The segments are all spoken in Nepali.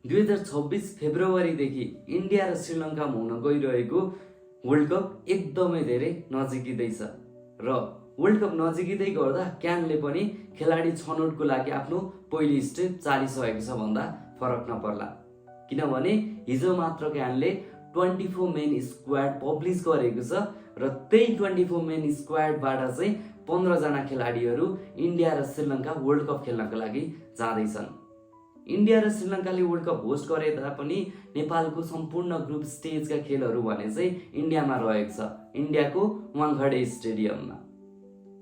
2026 फेब्रुअरीदेखि इन्डिया र श्रीलङ्कामा हुन गइरहेको वर्ल्ड कप एकदमै धेरै नजिकिँदैछ र वर्ल्ड कप नजिकिँदै गर्दा क्यानले पनि खेलाडी छनौटको लागि आफ्नो पहिलो स्टेप चालिसकेको छ भन्दा फरक नपर्ला। किनभने हिजो मात्र क्यानले 24 मेन स्क्वाड पब्लिस गरेको छ र त्यही 24 मेन स्क्वाडबाट चाहिँ 15 जना खेलाडीहरू इन्डिया र श्रीलङ्का वर्ल्ड कप खेल्नको लागि जाँदैछन्। इन्डिया र श्रीलङ्काले वर्ल्ड कप होस्ट गरे तापनि नेपालको सम्पूर्ण ग्रुप स्टेजका खेलहरू भने चाहिँ इन्डियामा रहेको छ, इन्डियाको वाङखडे स्टेडियममा।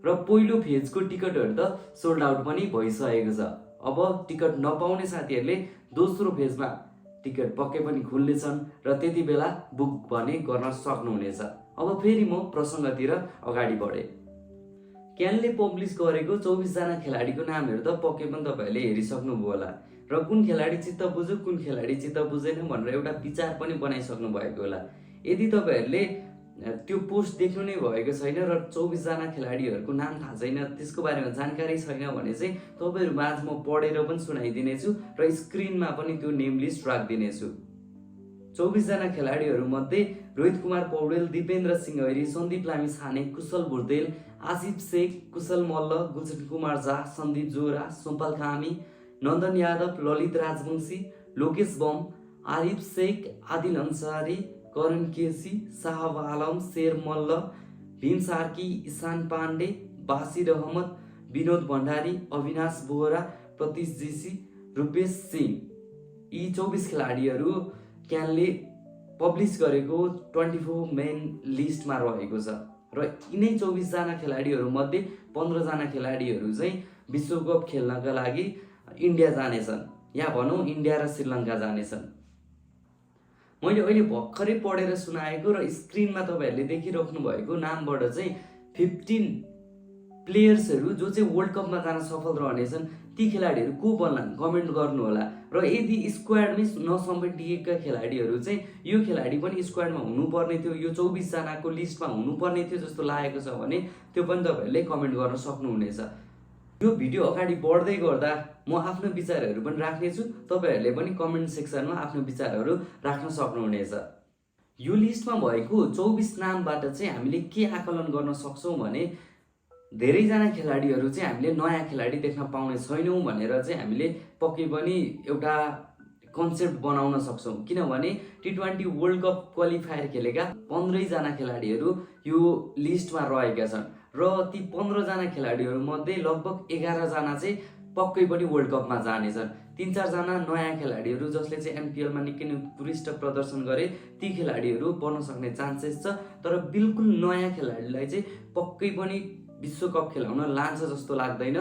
र पहिलो फेजको टिकटहरू त सोल्ड आउट पनि भइसकेको छ। अब टिकट नपाउने साथीहरूले दोस्रो फेजमा टिकट पक्कै पनि खुल्नेछन् र त्यति बेला बुक भने गर्न सक्नुहुनेछ। अब फेरि म प्रसङ्गतिर अगाडि बढेँ। क्यानले पब्लिस गरेको 24 जना खेलाडीको नामहरू त पक्कै पनि तपाईँहरूले हेरिसक्नुभयो होला र कुन खेलाडी चित्त बुझ्यो कुन खेलाडी चित्त बुझेन भनेर एउटा विचार पनि बनाइसक्नु भएको होला। यदि तपाईँहरूले त्यो पोस्ट देख्नु नै भएको छैन र 24 जना खेलाडीहरूको नाम थाहा छैन, त्यसको बारेमा जानकारी छैन भने चाहिँ तपाईँहरू माझ म पढेर पनि सुनाइदिनेछु र स्क्रिनमा पनि त्यो नेम लिस्ट राखिदिनेछु। 24 जना खेलाडीहरू मध्ये रोहित कुमार पौडेल, दिपेन्द्र सिंह ऐरी, सन्दीप लामिछाने, कुशल भुर्तेल, आसिफ शेख, कुशल मल्ल, गुलशन कुमार झा, सन्दीप जोरा, सोमपाल कामी, नन्दन यादव, ललित राजवंशी, लोकेश बम, आरिफ शेख, आदिल अंसारी, करण केसी, साहब आलम, शेर मल्ल, भीम सार्की, ईशान पाण्डे, बासिर अहमद, विनोद भण्डारी, अविनाश बोहरा, प्रतीश जीसी, रूपेश सिंह, यी 24 खेलाडीहरू क्यानले पब्लिस गरेको 24 मेन लिस्टमा रहेको छ र यिनै 24 जना खेलाडीहरू मध्ये 15 जना खेलाडीहरू चाहिँ विश्वकप खेल्नका लागि इन्डिया जानेछन्, या भनौँ इन्डिया र श्रीलङ्का जानेछन्। मैले अहिले भर्खरै पढेर सुनाएको र स्क्रिनमा तपाईँहरूले देखिराख्नु भएको नामबाट चाहिँ 15 प्लेयर्सहरू जो चाहिँ वर्ल्ड कपमा जान सफल रहनेछन्, ती खेलाडीहरू को बन्लान् कमेन्ट गर्नुहोला। र यदि स्क्वाडमै नसमेटिएका खेलाडीहरू चाहिँ यो खेलाडी पनि स्क्वाडमा हुनुपर्ने थियो, यो 24 जनाको लिस्टमा हुनुपर्ने थियो जस्तो लागेको छ भने त्यो पनि तपाईँहरूले कमेन्ट गर्न सक्नुहुनेछ। यो भिडियो अगाडि बढ्दै गर्दा म आफ्नो विचारहरू पनि राख्नेछु, तपाईँहरूले पनि कमेन्ट सेक्सनमा आफ्नो विचारहरू राख्न सक्नुहुनेछ। यो लिस्टमा भएको 24 नामबाट चाहिँ हामीले के आकलन गर्न सक्छौँ भने धेरैजना खेलाडीहरू चाहिँ हामीले नयाँ खेलाडी देख्न पाउने छैनौँ भनेर चाहिँ हामीले पक्कै पनि एउटा कन्सेप्ट बनाउन सक्छौँ। किनभने T20 वर्ल्ड कप क्वालिफायर खेलेका 15 जना खेलाडीहरू यो लिस्टमा रहेका छन् र ती 15 जना खेलाडीहरू मध्ये लगभग 11 जना चाहिँ पक्कै पनि वर्ल्ड कपमा जानेछन्। 3-4 जना नयाँ खेलाडीहरू जसले चाहिँ एमपिएलमा निकै नै उत्कृष्ट प्रदर्शन गरे ती खेलाडीहरू बन्न सक्ने चान्सेस छ। तर बिल्कुल नयाँ खेलाडीलाई चाहिँ पक्कै पनि विश्वकप खेलाउन लान्छ जस्तो लाग्दैन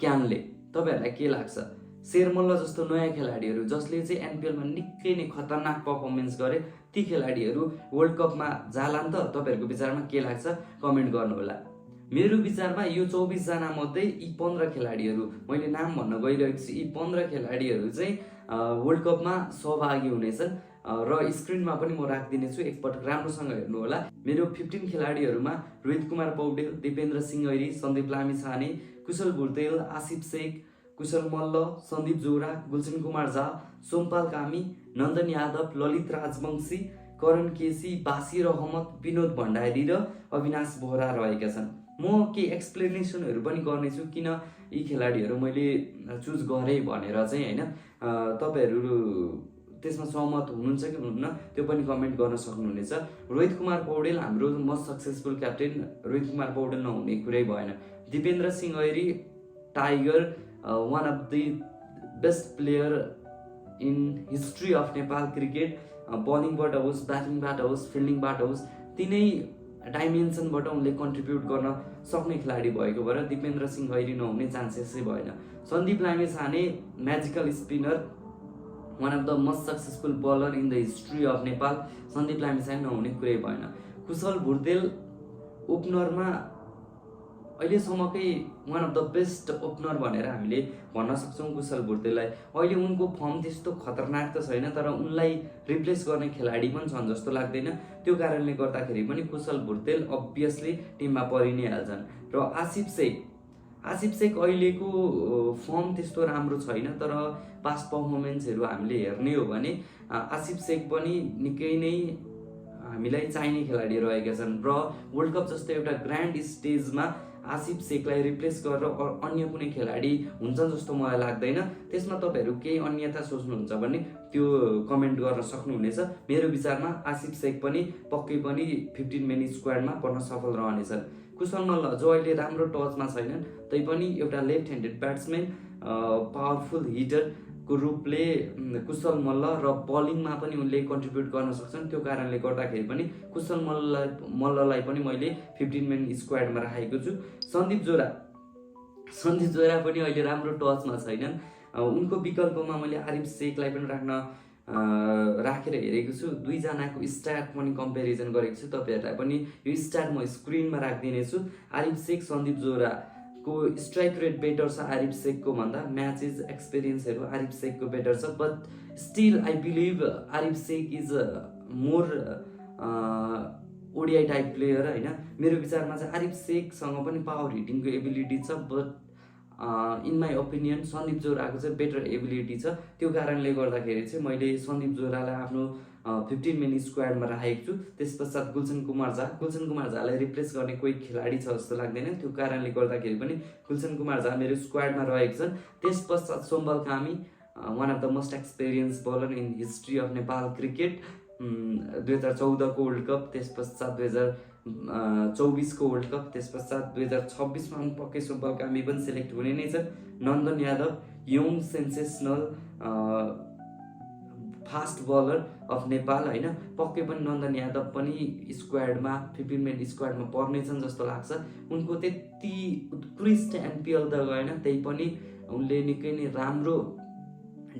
क्यानले। तपाईँहरूलाई के लाग्छ? शेरमल्ल जस्तो नयाँ खेलाडीहरू जसले चाहिँ एनपिएलमा निकै नै खतरनाक पर्फर्मेन्स गरे ती खेलाडीहरू वर्ल्ड कपमा जालान् त? तपाईँहरूको विचारमा के लाग्छ कमेन्ट गर्नुहोला। मेरो विचारमा यो 24 जना मध्ये यी 15 खेलाडीहरू मैले नाम भन्न गइरहेको छु, यी 15 खेलाडीहरू चाहिँ वर्ल्ड कपमा सहभागी हुनेछन् र स्क्रिनमा पनि म राखिदिनेछु, एकपटक राम्रोसँग हेर्नुहोला। मेरो 15 खेलाडीहरूमा रोहित कुमार पौडेल, दिपेन्द्र सिंह ऐरी, सन्दीप लामिछाने, कुशल भुर्तेल, आसिफ शेख, कुशल मल्ल, सन्दीप जोरा, गुलशन कुमार झा, सोमपाल कामी, नन्दन यादव, ललित राजवंशी, करण केसी, बासिर अहमद, विनोद भण्डारी र अविनाश बोहरा रहेका छन्। म के एक्सप्लेनेसनहरू पनि गर्नेछु किन यी खेलाडीहरू मैले चुज गरेँ भनेर चाहिँ, होइन? तपाईँहरू त्यसमा सहमत हुनुहुन्छ कि हुनुहुन्न त्यो पनि कमेन्ट गर्न सक्नुहुनेछ। रोहित कुमार पौडेल हाम्रो most successful captain, Rohit Kumar Paudel नहुने कुरै भएन। Dipendra Singh Airee tiger, one of the best player in history of Nepal cricket, बलिङबाट होस्, ब्याटिङबाट होस्, फिल्डिङबाट होस्, तिनै डाइमेन्सनबाट उनले कन्ट्रिब्युट गर्न सक्ने खेलाडी भएको भएर दिपेन्द्र सिंह ऐरी नहुने चान्सेसै भएन। Sandeep Lamichhane magical spinner, one of the most successful bowler in the history of Nepal, Sandeep Lamichhane नहुने कुरै भएन। कुशल भुर्तेल ओपनरमा अहिलेसम्मकै one of the best opener भनेर हामीले भन्न सक्छौँ कुशल भुर्तेललाई। अहिले उनको फर्म त्यस्तो खतरनाक त छैन, तर उनलाई रिप्लेस गर्ने खेलाडी पनि छन् जस्तो लाग्दैन। त्यो कारणले गर्दाखेरि पनि कुशल भुर्तेल अभियसली टिममा परि नै हाल्छन्। र आसिफ शेख आसिफ शेख अहिलेको फर्म त्यस्तो राम्रो छैन, तर पास्ट पर्फर्मेन्सहरू हामीले हेर्ने हो भने आसिफ शेख पनि निकै नै हामीलाई चाहिने खेलाडी रहेका छन् र वर्ल्ड कप जस्तो एउटा ग्रान्ड स्टेजमा आसिफ शेखलाई रिप्लेस गरेर अन्य कुनै खेलाडी हुन्छन् जस्तो मलाई लाग्दैन। त्यसमा तपाईँहरू केही अन्यथा सोच्नुहुन्छ भने त्यो कमेन्ट गर्न सक्नुहुनेछ। मेरो विचारमा आसिफ शेख पनि पक्कै पनि 15 मेन स्क्वाडमा पर्न सफल रहनेछन्। कुशल मल्ल जो अहिले राम्रो टचमा छैनन् तैपनि एउटा लेफ्ट ह्यान्डेड ब्याट्सम्यान, पावरफुल हिटरको रूपले कुशल मल्ल र बलिङमा पनि उनले कन्ट्रिब्युट गर्न सक्छन्। त्यो कारणले गर्दाखेरि पनि कुशल मल्ललाई पनि मैले 15 मेन स्क्वाडमा राखेको छु। सन्दीप जोरा पनि अहिले राम्रो टचमा छैनन्। उनको विकल्पमा मैले आरिफ शेखलाई पनि राखेर हेरेको छु। दुईजनाको स्ट्याट पनि कम्पेरिजन गरेको छु। तपाईँहरूलाई पनि यो स्ट्याट म स्क्रिनमा राखिदिनेछु। आरिफ शेख, सन्दीप जोराको स्ट्राइक रेट बेटर छ आरिफ शेखको भन्दा, म्याचेस एक्सपिरियन्सहरू आरिफ शेखको बेटर छ। But still I believe Aarif Sheikh is more ODI type player होइन। मेरो विचारमा चाहिँ आरिफ शेखसँग पनि पावर हिटिङको एबिलिटी छ, but in my opinion Sandeep जोराको चाहिँ बेटर एबिलिटी छ। त्यो कारणले गर्दाखेरि चाहिँ मैले सन्दीप जोरालाई आफ्नो 15 मेन स्क्वाडमा राखेको छु। त्यस पश्चात गुलसन कुमार झालाई रिप्लेस गर्ने कोही खेलाडी छ जस्तो लाग्दैन। त्यो कारणले गर्दाखेरि पनि गुलसन कुमार झा मेरो स्क्वाडमा रहेको छन्। त्यस पश्चात Sompal Kami, one of the most experience bowler in history of Nepal cricket, 2014को वर्ल्ड कप, त्यस पश्चात 2024को वर्ल्ड कप, त्यस पश्चात 2026मा पक्कै सोम्बल कामी पनि सिलेक्ट हुने नै छ। Nandan Yadav, young sensational fast bowler of Nepal होइन, पक्कै पनि नन्दन यादव पनि स्क्वाडमा 15 मेन स्क्वाडमा पर्नेछन् जस्तो लाग्छ। उनको त्यति उत्कृष्ट एनपिएल त गएन, त्यही पनि उनले निकै नै राम्रो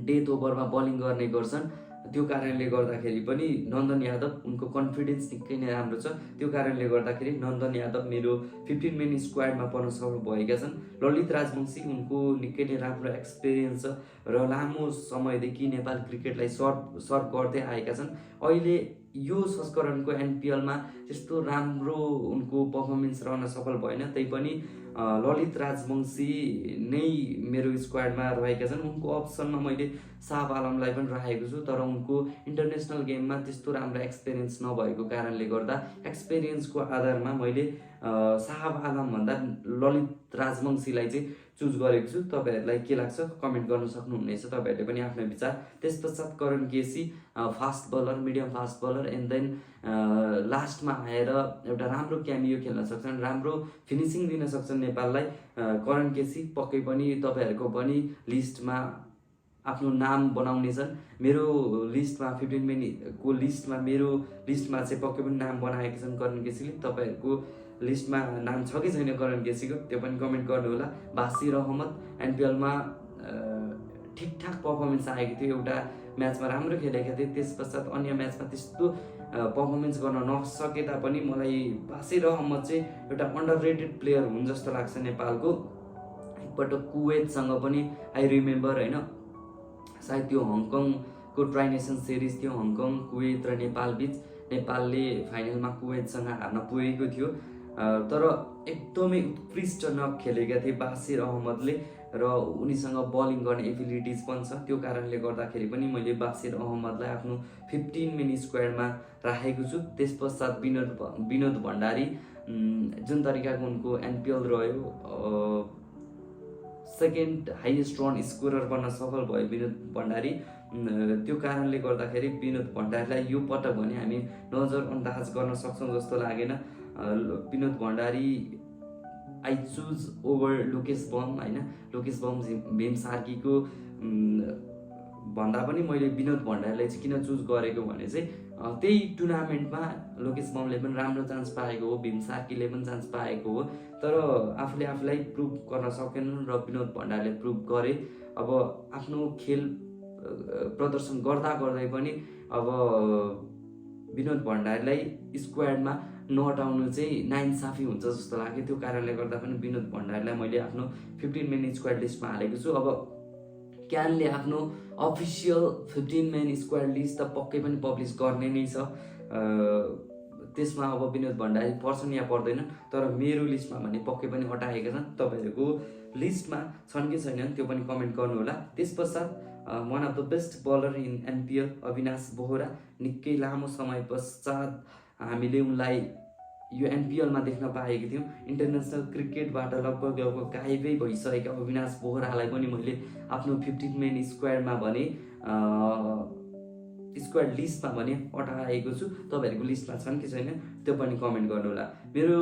डेथ ओभरमा बलिङ गर्ने गर्छन्। त्यो कारणले गर्दाखेरि पनि नन्दन यादव, उनको कन्फिडेन्स निकै नै राम्रो छ। त्यो कारणले गर्दाखेरि नन्दन यादव मेरो 15 मेन स्क्वाडमा पर्न सफल भएका छन्। ललित राजवंशी, उनको निकै नै राम्रो एक्सपिरियन्स छ र लामो समयदेखि नेपाल क्रिकेटलाई सर्भ गर्दै आएका छन्। अहिले यो संस्करणको एनपिएलमा त्यस्तो राम्रो उनको पर्फर्मेन्स रहन सफल भएन, तैपनि ललित राजवंशी नै मेरो स्क्वाडमा रहेका छन्। उनको अप्सनमा मैले शाह आलमलाई पनि राखेको छु, तर उनको इन्टरनेसनल गेममा त्यस्तो राम्रो एक्सपिरियन्स नभएको कारणले गर्दा एक्सपिरियन्सको आधारमा मैले शाह आलमभन्दा ललित राजवंशीलाई चाहिँ चुज गरेको छु। तपाईँहरूलाई के लाग्छ कमेन्ट गर्न सक्नुहुनेछ, तपाईँहरूले पनि आफ्नो विचार। त्यस पश्चात Karan KC, fast bowler, medium fast bowler, and then लास्टमा आएर एउटा राम्रो क्यामियो खेल्न सक्छन्, राम्रो फिनिसिङ दिन सक्छन् नेपाललाई। करण केसी पक्कै पनि तपाईँहरूको पनि लिस्टमा आफ्नो नाम बनाउनेछन्। मेरो लिस्टमा 15 मेनको लिस्टमा चाहिँ पक्कै पनि नाम बनाएका छन् करण केसीले। तपाईँहरूको लिस्टमा नाम छ कि छैन करण केसीको त्यो पनि कमेन्ट गर्नुहोला। बासिर अहमद एनपिएलमा ठिकठाक पर्फर्मेन्स आएको थियो, एउटा म्याचमा राम्रो खेलेका थिए, त्यस पश्चात अन्य म्याचमा त्यस्तो पर्फर्मेन्स गर्न नसके तापनि मलाई बासिर अहमद चाहिँ एउटा अन्डररेटेड प्लेयर हुन् जस्तो लाग्छ नेपालको। एकपटक कुवेतसँग पनि आई रिमेम्बर होइन, सायद त्यो हङकङको ट्राइनेसन सिरिज थियो, हङकङ, कुवेत र नेपाल बिच। नेपालले फाइनलमा कुवेतसँग हार्न पुगेको थियो, तर एकदमै उत्कृष्ट खेलेका थिए बासिर अहमदले र उनीसँग बलिङ गर्ने एबिलिटिज पनि छ। त्यो कारणले गर्दाखेरि पनि मैले बासिर अहमदलाई आफ्नो 15 मेन स्क्वाडमा राखेको छु। त्यस पश्चात विनोद भण्डारी, जुन तरिकाको उनको एनपिएल रह्यो, सेकेन्ड हाइएस्ट रन स्कोरर बन्न सफल भयो विनोद भण्डारी। त्यो कारणले गर्दाखेरि विनोद भण्डारीलाई यो पटक भने हामी नजरअन्दाज गर्न सक्छौँ जस्तो लागेन। Vinod Bhandari I choose over Lokesh bomb होइन, लोकेश बम भीम सार्कीको भन्दा पनि मैले विनोद भण्डारीलाई चाहिँ किन चुज गरेको भने चाहिँ त्यही टुर्नामेन्टमा लोकेश बमले पनि राम्रो चान्स पाएको हो, भीम सार्कीले पनि चान्स पाएको हो, तर आफूलाई प्रुभ गर्न सकेनन् र विनोद भण्डारीले प्रुभ गरे। अब आफ्नो खेल प्रदर्शन गर्दै पनि अब विनोद भण्डारीलाई स्क्वाडमा नहटाउनु चाहिँ नाइन्साफी हुन्छ जस्तो लाग्यो। त्यो कारणले गर्दा पनि विनोद भण्डारीलाई मैले आफ्नो 15 मेन स्क्वाड लिस्टमा हालेको छु। अब क्यानले आफ्नो अफिसियल 15 मेन स्क्वाड लिस्ट त पक्कै पनि पब्लिस गर्ने नै छ। त्यसमा अब विनोद भण्डारी पर्छन् या पर्दैनन्, तर मेरो लिस्टमा भने पक्कै पनि हटाएका छन्। तपाईँहरूको लिस्टमा छन् कि छैनन् त्यो पनि कमेन्ट गर्नुहोला। त्यस पश्चात one of the best bowler in NPL Avinash Bohara, निकै लामो समय पश्चात हामीले उनलाई यो एनपिएलमा देख्न पाएका थियौँ। इन्टरनेसनल क्रिकेटबाट लगभग गायबै भइसकेका अविनाश बोहरालाई पनि मैले आफ्नो 15 मैन स्क्वाडमा भने स्क्वाड लिस्टमा भने हटाएको छु। तपाईँहरूको लिस्टमा छन् कि छैन त्यो पनि कमेन्ट गर्नुहोला। मेरो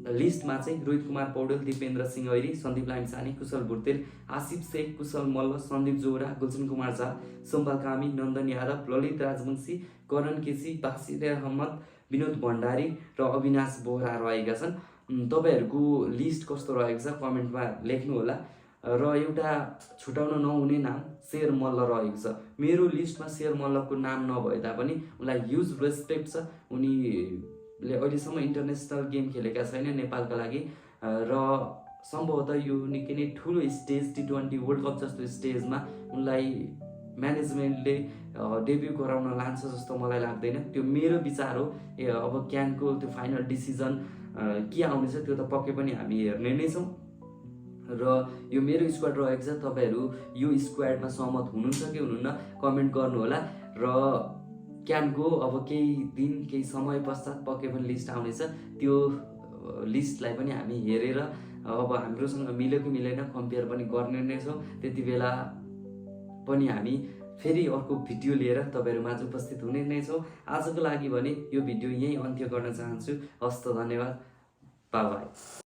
लिस्टमा चाहिँ रोहित कुमार पौडेल, दिपेन्द्र सिंह ऐरी, सन्दीप लामिछाने, कुशल भुर्तेल, आसिफ शेख, कुशल मल्ल, सन्दीप जोहरा, गुलसन कुमार झा, सोमपाल कामी, नन्दन यादव, ललित राजवंशी, करण केसी, बासिर अहमद, विनोद भण्डारी र अविनाश बोहरा रहेका छन्। तपाईँहरूको लिस्ट कस्तो रहेको छ कमेन्टमा लेख्नु होला। र एउटा छुटाउन नहुने नाम शेर मल्ल रहेको छ। मेरो लिस्टमा शेर मल्लको नाम नभए तापनि उनलाई ह्युज रेस्पेक्ट छ। उनीले अहिलेसम्म इन्टरनेसनल गेम खेलेका छैन नेपालका लागि, र सम्भवतः यो निकै नै ठुलो स्टेज T20 वर्ल्ड कप जस्तो स्टेजमा उनलाई म्यानेजमेन्टले डेब्यु गराउन लान्छ जस्तो मलाई लाग्दैन। त्यो मेरो विचार हो। अब क्यानको त्यो फाइनल डिसिजन के आउनेछ त्यो त पक्कै पनि हामी हेर्ने नै छौँ। र यो मेरो स्क्वाड रहेको छ। तपाईँहरू यो स्क्वाडमा सहमत हुनुहुन्छ कि हुनुहुन्न कमेन्ट गर्नुहोला। र क्यानको अब केही दिन केही समय पश्चात पक्कै पनि लिस्ट आउनेछ। त्यो लिस्टलाई पनि हामी हेरेर अब हाम्रोसँग मिल्यो कि मिलेन कम्पेयर पनि गर्ने नै छौँ। त्यति बेला पनि हामी फेरि अर्को भिडियो लिएर तपाईँहरूमाझ उपस्थित हुने नै छौँ। आजको लागि भने यो भिडियो यहीँ अन्त्य गर्न चाहन्छु। हस्त, धन्यवाद, बाई बाई।